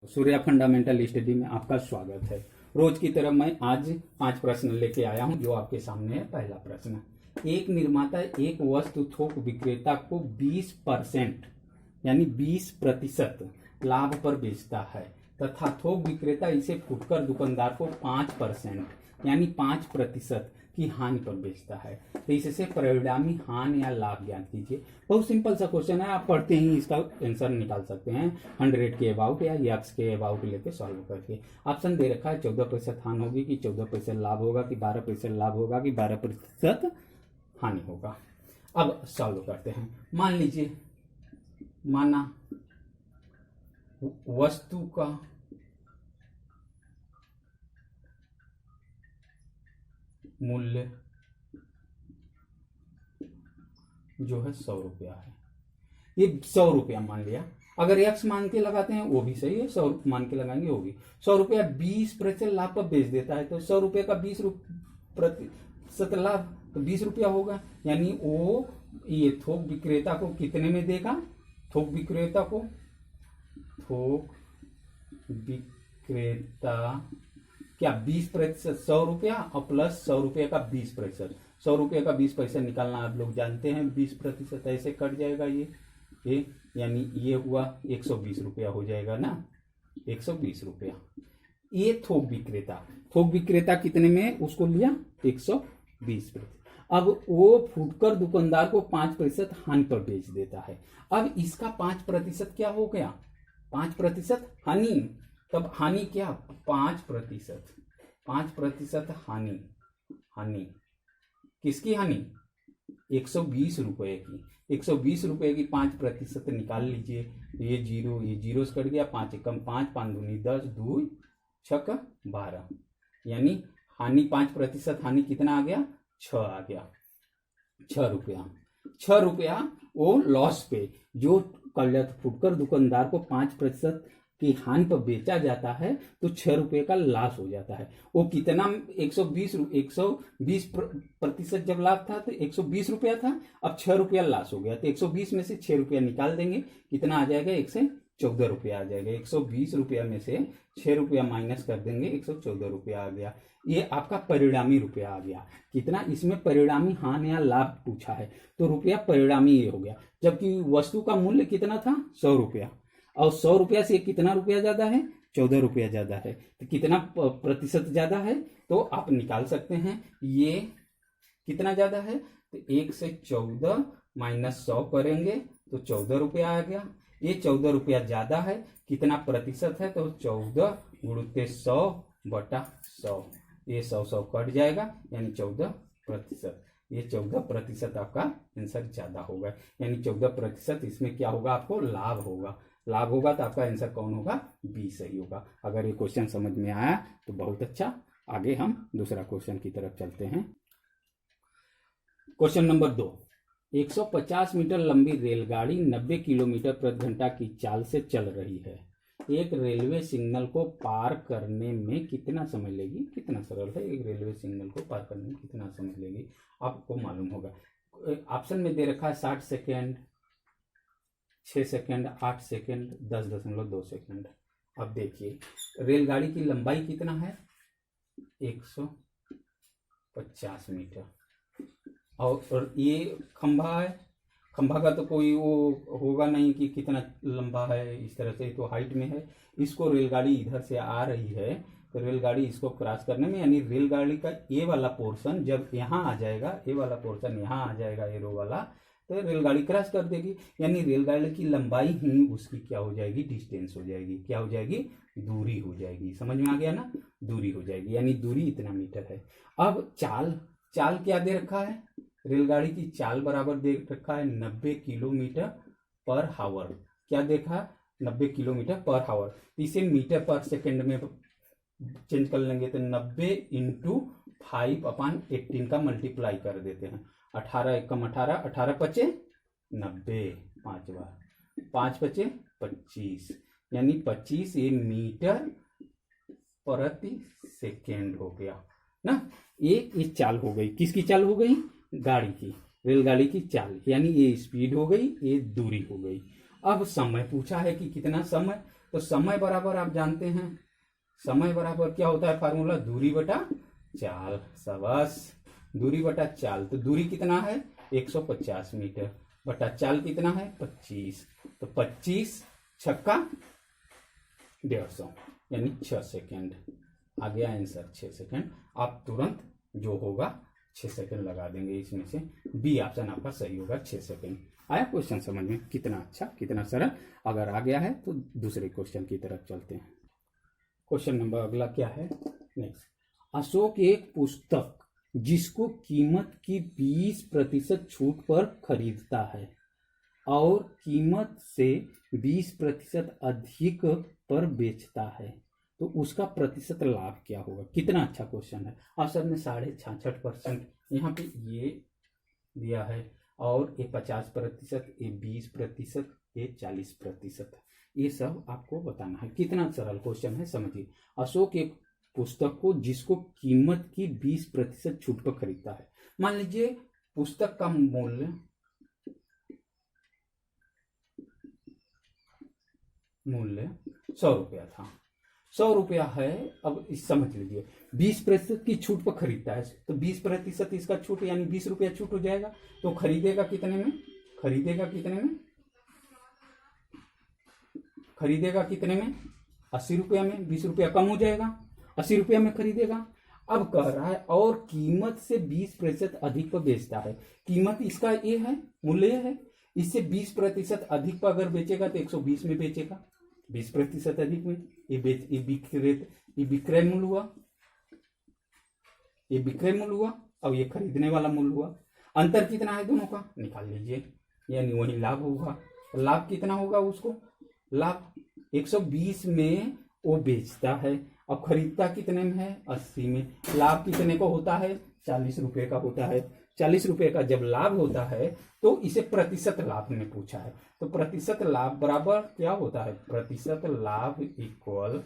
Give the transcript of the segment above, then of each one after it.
Surya fundamental study में आपका स्वागत है। रोज की तरह मैं आज 5 प्रश्न लेके आया हूं, जो आपके सामने है। पहला प्रश्न, एक निर्माता एक वस्तु थोक विक्रेता को 20% यानी 20% लाभ पर बेचता है तथा थोक विक्रेता इसे फुटकर दुकानदार को 5% यानी 5% की हानि पर बेचता है। तो इससे परिणामी हानि या लाभ ज्ञात कीजिए। बहुत सिंपल सा क्वेश्चन है, आप पढ़ते ही इसका आंसर निकाल सकते हैं। 100 के अबाउट या एक्स के अबाउट लेके सॉल्व करके। ऑप्शन दे रखा है 14% हानि होगी कि 14% लाभ होगा कि 12% लाभ होगा कि 12% हानि होगा। अब सॉल्व करते हैं। मान लीजिए, माना वस्तु का मूल्य जो है 100 रुपया है। ये 100 रुपया मान लिया। अगर एक्स मान के लगाते हैं वो भी सही है, 100 मान के लगाएंगे वो भी। 100 रुपया 20% लाभ पर बेच देता है, तो 100 रुपये का 20% लाभ तो 20 रुपया होगा। यानी वो ये थोक विक्रेता को कितने में देगा? थोक विक्रेता क्या 20%, 100 रुपया और प्लस 100 रुपये का 20%। 100 रुपये का 20% निकालना आप लोग जानते हैं, 20% ऐसे कट जाएगा ये यानी ये हुआ 120 रुपया हो जाएगा ना, 120 रुपया। ये थोक विक्रेता कितने में उसको लिया? 120%। अब वो फुटकर दुकानदार को 5% हानि पर बेच देता है। अब इसका 5% क्या हो गया? 5% हानि। तब हानि क्या? 5% हानि किसकी हानि? 120 रुपए की। 120 रुपए की 5% निकाल लीजिए। ये जीरो से कट गया, 5 एकम 5, 5 दूनी 10, 2 छक 12। यानी हानि 5% हानि कितना आ गया? 6 आ गया। 6 रुपया। 6 रुपया वो लॉस पे, जो फुटकर दुकानदार को 5% की हानि पर बेचा जाता है तो 6 रुपये का लॉस हो जाता है। वो कितना? 120% जब लाभ था तो 120 रुपया था, अब 6 रुपया लॉस हो गया, तो 120 में से 6 रुपया निकाल देंगे, कितना आ जाएगा? 114 रुपया आ जाएगा। 120 रुपया में से 6 रुपया माइनस कर देंगे, 114 रुपया आ गया। ये आपका परिणामी रुपया आ गया। कितना? इसमें परिणामी हानि या लाभ पूछा है तो रुपया परिणामी ये हो गया। जबकि वस्तु का मूल्य कितना था? 100 रुपया, और 100 रुपया से कितना रुपया ज्यादा है? 14 रुपया ज्यादा है। तो कितना प्रतिशत ज्यादा है? तो आप निकाल सकते हैं ये कितना ज्यादा है। तो 1 से 14 माइनस 100 करेंगे तो 14 रुपया आ गया। ये 14 रुपया ज्यादा है। कितना प्रतिशत है? तो 14 गुणित 100/100। ये 100 कट जाएगा, यानी 14%। ये 14% आपका आंसर ज्यादा होगा, यानी 14% इसमें क्या होगा? आपको लाभ होगा। लाभ होगा तो आपका आंसर कौन होगा? बी सही होगा। अगर ये क्वेश्चन समझ में आया तो बहुत अच्छा। आगे हम दूसरा क्वेश्चन की तरफ चलते हैं। क्वेश्चन नंबर 2, 150 मीटर लंबी रेलगाड़ी 90 किलोमीटर प्रति घंटा की चाल से चल रही है। एक रेलवे सिग्नल को पार करने में कितना समय लेगी? कितना सरल है, एक रेलवे सिग्नल को पार करने में कितना समय लेगी आपको मालूम होगा। ऑप्शन में दे रखा है 60 सेकेंड, 6 सेकेंड, 8 सेकेंड, 10.2 सेकेंड। अब देखिए, रेलगाड़ी की लंबाई कितना है? 150 मीटर, और ये खंभा है। खंभा का तो कोई वो होगा नहीं कि कितना लंबा है, इस तरह से तो हाइट में है। इसको रेलगाड़ी इधर से आ रही है तो रेलगाड़ी इसको क्रॉस करने में, यानी रेलगाड़ी का ये वाला पोर्शन जब यहाँ आ जाएगा, ये वाला पोर्शन यहाँ आ जाएगा, एरो वाला, तो रेलगाड़ी क्रॉस कर देगी। यानी रेलगाड़ी की लंबाई ही उसकी क्या हो जाएगी? डिस्टेंस हो जाएगी। क्या हो जाएगी? दूरी हो जाएगी। समझ में आ गया ना? दूरी हो जाएगी, यानी दूरी इतना मीटर है। अब चाल क्या दे रखा है? रेलगाड़ी की चाल बराबर दे रखा है 90 किलोमीटर पर हावर। क्या देखा? 90 किलोमीटर पर हावर। इसे मीटर पर सेकेंड में चेंज कर लेंगे तो 90 × 5/18 का मल्टीप्लाई कर देते हैं। 18 एकम 18, 18 पचे 90, 5 बार, 5 पचे 25, यानी 25 ये मीटर प्रति सेकेंड हो गया ना। ये चाल हो गई। किसकी चाल हो गई? गाड़ी की, रेलगाड़ी की चाल, यानी ये स्पीड हो गई, ये दूरी हो गई। अब समय पूछा है कि कितना समय, तो समय बराबर आप जानते हैं, समय बराबर क्या होता है फार्मूला, दूरी बटा चाल। शाबाश, दूरी बटा चाल। तो दूरी कितना है 150 मीटर बटा चाल कितना है 25। तो 25 छक्का 150 यानी 6 सेकेंड। आ गया आंसर 6 सेकेंड। आप तुरंत जो होगा 6 सेकेंड लगा देंगे, इसमें से बी ऑप्शन आपका सही होगा 6 सेकेंड। आया क्वेश्चन समझ में? कितना अच्छा, कितना सरल। अगर आ गया है तो दूसरे क्वेश्चन की तरफ चलते हैं। क्वेश्चन नंबर अगला क्या है नेक्स्ट। अशोक एक पुस्तक जिसको कीमत की 20% छूट पर खरीदता है और कीमत से 20% अधिक पर बेचता है, तो उसका प्रतिशत लाभ क्या होगा? कितना अच्छा क्वेश्चन है। ऑप्शन में 66.5%, यहाँ पे ये दिया है, और ये 50%, ये 20%, ये 40%। ये सब आपको बताना है। कितना सरल क्वेश्चन है, समझिए। अशोक एक पुस्तक को जिसको कीमत की 20% छूट पर खरीदता है। मान लीजिए पुस्तक का मूल्य मूल्य 100 रुपया था, 100 रुपया है। अब इस समझ लीजिए 20% की छूट पर खरीदता है, तो 20% इसका छूट यानी 20 रुपया छूट हो जाएगा। तो खरीदेगा कितने में? खरीदेगा कितने में? खरीदेगा कितने में? 80 रुपया में। 20 रुपया कम हो जाएगा, 80 रुपया में खरीदेगा। अब कह रहा है और कीमत से 20% अधिक पर बेचता है। कीमत इसका ये है, मूल्य है, इससे 20% अधिक पर अगर बेचेगा तो 120 में बेचेगा, 20% अधिक में। ये विक्रय मूल्य हुआ, ये विक्रय मूल्य हुआ, अब ये खरीदने वाला मूल्य हुआ। अंतर कितना है दोनों का, निकाल लीजिए, यानी वही लाभ होगा। लाभ कितना होगा उसको? लाभ 120 में वो बेचता है, अब खरीदता कितने में है? 80 में। लाभ कितने को होता है? 40 रुपए का होता है। 40 रुपए का जब लाभ होता है तो इसे प्रतिशत लाभ में पूछा है। तो प्रतिशत लाभ बराबर क्या होता है? प्रतिशत लाभ इक्वल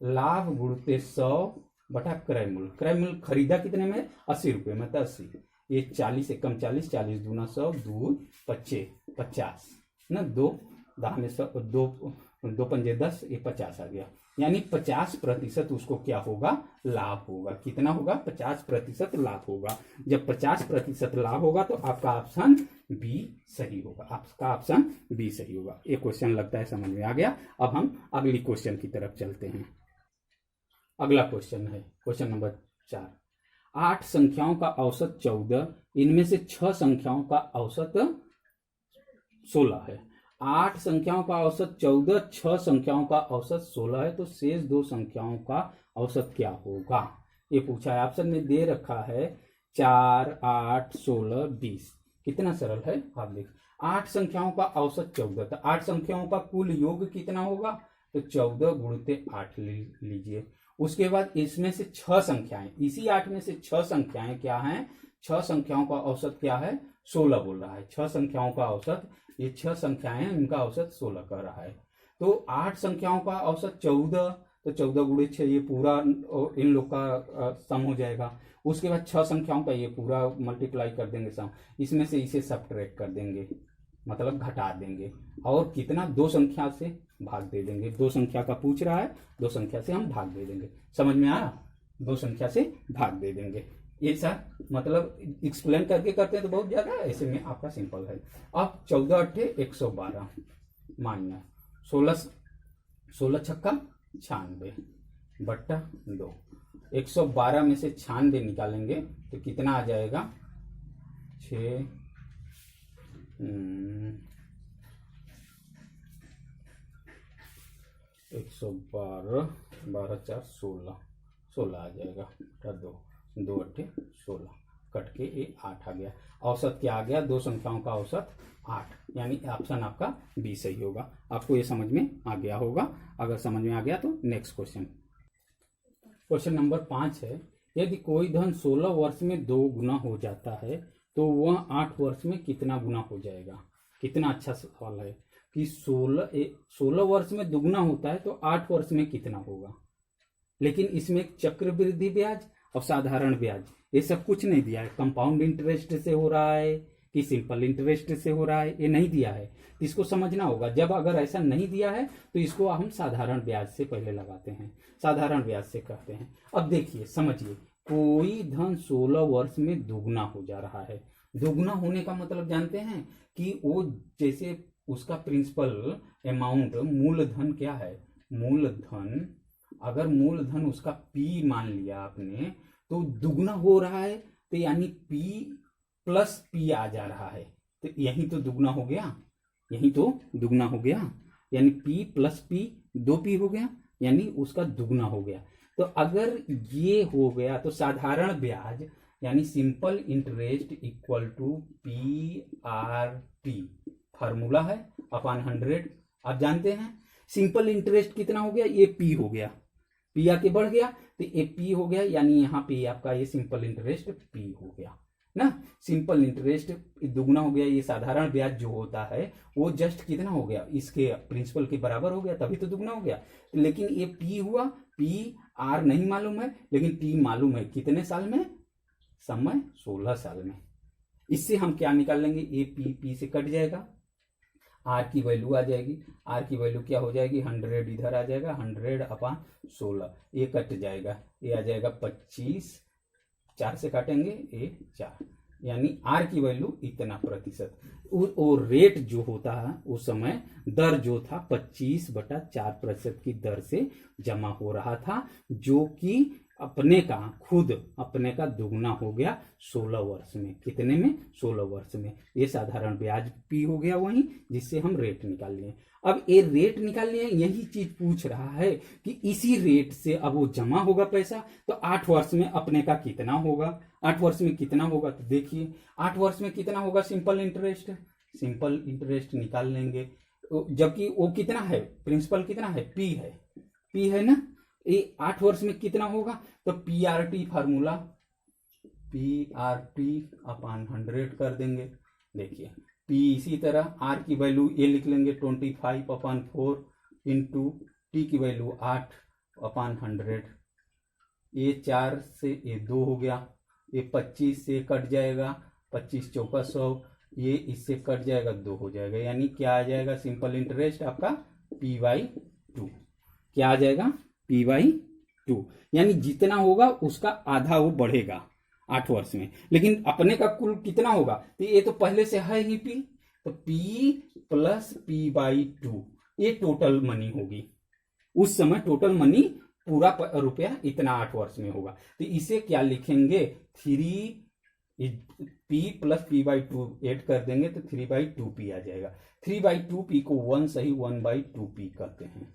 लाभ गुणते 100 बटा क्रय मूल्य। क्रय मूल्य खरीदा कितने में? 80 रुपए में, तो 80। ये 40 से कम 40, 40 दूना 100, 2 25 50 ना, 2 10 में 100, 2 पंजे 10, ये 50 आ गया। यानी 50% उसको क्या होगा? लाभ होगा। कितना होगा? 50% लाभ होगा। जब 50% लाभ होगा तो आपका ऑप्शन बी सही होगा। आपका ऑप्शन बी सही होगा। ये क्वेश्चन लगता है समझ में आ गया। अब हम अगली क्वेश्चन की तरफ चलते हैं। अगला क्वेश्चन है क्वेश्चन नंबर 4। 8 संख्याओं का औसत 14, इनमें से 6 संख्याओं का औसत 16 है। 8 संख्याओं का औसत 14, 6 संख्याओं का औसत 16 है, तो शेष 2 संख्याओं का औसत क्या होगा? ये पूछा है। ऑप्शन में दे रखा है 4, 8, 16, 20। कितना सरल है आप देख। 8 संख्याओं का औसत 14, तो 8 संख्याओं का कुल योग कितना होगा? तो 14 गुणते 8 लीजिए। उसके बाद इसमें से 6 संख्याएं, इसी 8 में से 6 संख्याएं क्या हैं? 6 संख्याओं का औसत क्या है? 16 बोल रहा है। 6 संख्याओं का औसत, ये 6 संख्याएं, इनका औसत 16 कर रहा है। तो 8 संख्याओं का औसत 14, तो 14 गुणे 6, ये पूरा इन लोग का सम हो जाएगा। उसके बाद 6 संख्याओं का ये पूरा मल्टीप्लाई कर देंगे सम, इसमें से इसे सब्ट्रैक्ट कर देंगे, मतलब घटा देंगे, और कितना? 2 संख्या से भाग दे देंगे। 2 संख्या का पूछ रहा है, 2 संख्या से हम भाग दे देंगे। समझ में आया? 2 संख्या से भाग दे देंगे। ये सर मतलब एक्सप्लेन करके करते हैं तो बहुत ज्यादा, ऐसे में आपका सिंपल है। अब 14 अट्ठे 112 माइनस 16 छक्का 96 बट्टा 2। 112 में से 96 निकालेंगे तो कितना आ जाएगा? 6 112 12 4 16 16 आ जाएगा बटा 2, 2 अट्ठे 16 कट के ये 8 आ गया। औसत क्या आ गया? 2 संख्याओं का औसत 8, यानी ऑप्शन आपका बी सही होगा। आपको ये समझ में आ गया होगा। अगर समझ में आ गया तो नेक्स्ट क्वेश्चन, क्वेश्चन नंबर 5 है। यदि कोई धन 16 वर्ष में 2 गुना हो जाता है तो वह 8 वर्ष में कितना गुना हो जाएगा? कितना अच्छा सवाल है कि 16 वर्ष में दुगुना होता है तो 8 वर्ष में कितना होगा। लेकिन इसमें चक्रवृद्धि ब्याज और साधारण ब्याज ये सब कुछ नहीं दिया है। कंपाउंड इंटरेस्ट से हो रहा है कि सिंपल इंटरेस्ट से हो रहा है, ये नहीं दिया है। इसको समझना होगा। जब अगर ऐसा नहीं दिया है तो इसको हम साधारण ब्याज से पहले लगाते हैं, साधारण ब्याज से कहते हैं। अब देखिए समझिए, कोई धन 16 वर्ष में दुगना हो जा रहा है। दुगना होने का मतलब जानते हैं कि वो जैसे उसका प्रिंसिपल अमाउंट, मूलधन क्या है, मूलधन, अगर मूलधन उसका P मान लिया आपने, तो दुगना हो रहा है, तो यानी P प्लस P आ जा रहा है, तो यही तो दुगना हो गया, यही तो दुगना हो गया, यानी P प्लस P 2P हो गया, यानी उसका दुगना हो गया। तो अगर ये हो गया तो साधारण ब्याज यानी simple interest equal to PRT, formula है अपॉन 100। आप जानते हैं सिंपल इंटरेस्ट कितना हो गया, ये P हो गया, P आके बढ़ गया तो ये P हो गया, यानी यहाँ पे आपका ये सिंपल इंटरेस्ट P हो गया ना। सिंपल इंटरेस्ट दुगना हो गया, ये साधारण ब्याज जो होता है वो जस्ट कितना हो गया, इसके प्रिंसिपल के बराबर हो गया, तभी तो दुगना हो गया। लेकिन ये P हुआ, PR नहीं मालूम है लेकिन T मालूम है, कितने साल में, समय 16 साल में। इससे हम क्या निकाल लेंगे, ये P से कट जाएगा, R की वैल्यू आ जाएगी, R की वैल्यू क्या हो जाएगी, 100 इधर आ जाएगा, 100/16, ये कट जाएगा, ये आ जाएगा 25, 4 से काटेंगे ये 4, यानी R की वैल्यू इतना प्रतिशत। और रेट जो होता है उस समय दर जो था 25/4% की दर से जमा हो रहा था, जो कि अपने का खुद अपने का दुगना हो गया 16 वर्ष में। कितने में, 16 वर्ष में। ये साधारण ब्याज P हो गया वहीं, जिससे हम रेट निकाल लिए। अब ये रेट निकाल लिए, यही चीज पूछ रहा है कि इसी रेट से अब वो जमा होगा पैसा, तो 8 वर्ष में अपने का कितना होगा, 8 वर्ष में कितना होगा, तो देखिए 8 वर्ष में कितना होगा सिंपल इंटरेस्ट, सिंपल इंटरेस्ट निकाल लेंगे, जबकि वो कितना है, प्रिंसिपल कितना है, P है ना, ये 8 वर्ष में कितना होगा, तो PRT फार्मूला, PRT अपॉन 100 कर देंगे। देखिए P इसी तरह, R की वैल्यू ये लिख लेंगे 25/4 इंटू T की वैल्यू 8/100, ये 4 से ये 2 हो गया, ये 25 से कट जाएगा, 25 चौका 100, ये इससे कट जाएगा, 2 हो जाएगा, यानी क्या आ जाएगा सिंपल इंटरेस्ट आपका P/2। क्या आ जाएगा, P/2, यानी जितना होगा उसका आधा वो बढ़ेगा 8 वर्ष में। लेकिन अपने का कुल कितना होगा, तो ये तो पहले से है ही P, तो P प्लस P/2 ये टोटल मनी होगी। उस समय टोटल मनी पूरा रुपया इतना 8 वर्ष में होगा, तो इसे क्या लिखेंगे, 3P प्लस P/2 ऐड कर देंगे तो 3/2P आ जाएगा। 3/2P को 1 सही 1/2P कहते हैं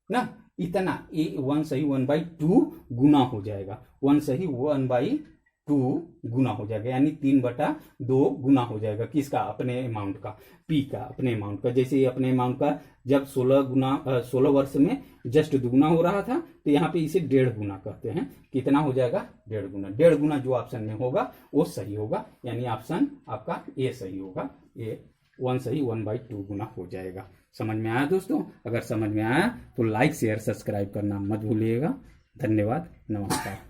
ना, इतना ए 1 सही 1/2 गुना हो जाएगा, 1 सही 1/2 गुना हो जाएगा, यानी 3/2 गुना हो जाएगा, किसका, अपने अमाउंट का, P का, अपने अमाउंट का। जैसे अपने अमाउंट का जब 16 वर्ष में जस्ट दुगुना हो रहा था, तो यहाँ पे इसे 1.5 गुना कहते हैं। कितना हो जाएगा, 1.5 गुना। 1.5 गुना जो ऑप्शन में होगा वो सही होगा, यानी ऑप्शन आपका ए सही होगा, ये 1 सही 1/2 गुना हो जाएगा। समझ में आया दोस्तों? अगर समझ में आया तो लाइक शेयर सब्सक्राइब करना मत भूलिएगा। धन्यवाद, नमस्कार।